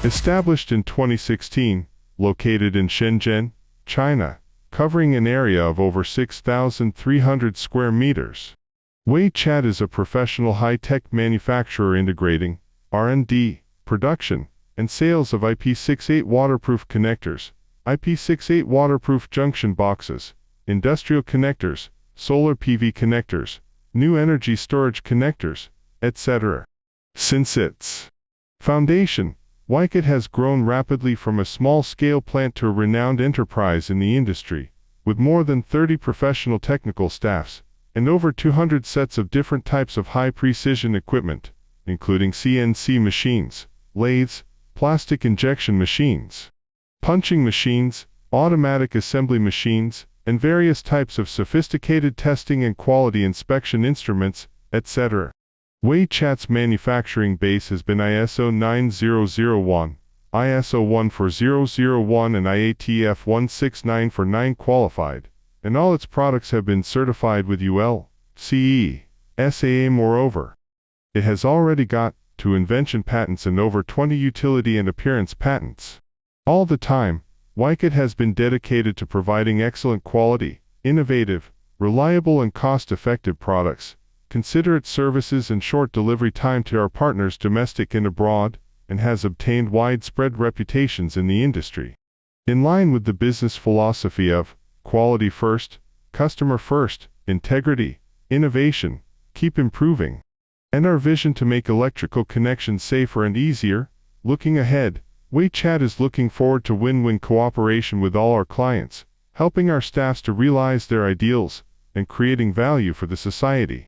Established in 2016, located in Shenzhen, China, covering an area of over 6,300 square meters. E-Weichat is a professional high-tech manufacturer integrating R&D, production, and sales of IP68 waterproof connectors, IP68 waterproof junction boxes, industrial connectors, solar PV connectors, new energy storage connectors, etc. Since its foundation, E-Weichat has grown rapidly from a small-scale plant to a renowned enterprise in the industry, with more than 30 professional technical staffs, and over 200 sets of different types of high-precision equipment, including CNC machines, lathes, plastic injection machines, punching machines, automatic assembly machines, and various types of sophisticated testing and quality inspection instruments, etc. E-Weichat's manufacturing base has been ISO 9001, ISO 14001 and IATF 16949 qualified, and all its products have been certified with UL, CE, SAA. Moreover, it has already got 2 invention patents and over 20 utility and appearance patents. All the time, E-Weichat has been dedicated to providing excellent quality, innovative, reliable and cost-effective products, considerate services and short delivery time to our partners domestic and abroad, and has obtained widespread reputations in the industry. In line with the business philosophy of quality first, customer first, integrity, innovation, keep improving, and our vision to make electrical connections safer and easier, looking ahead, E-Weichat is looking forward to win-win cooperation with all our clients, helping our staffs to realize their ideals, and creating value for the society.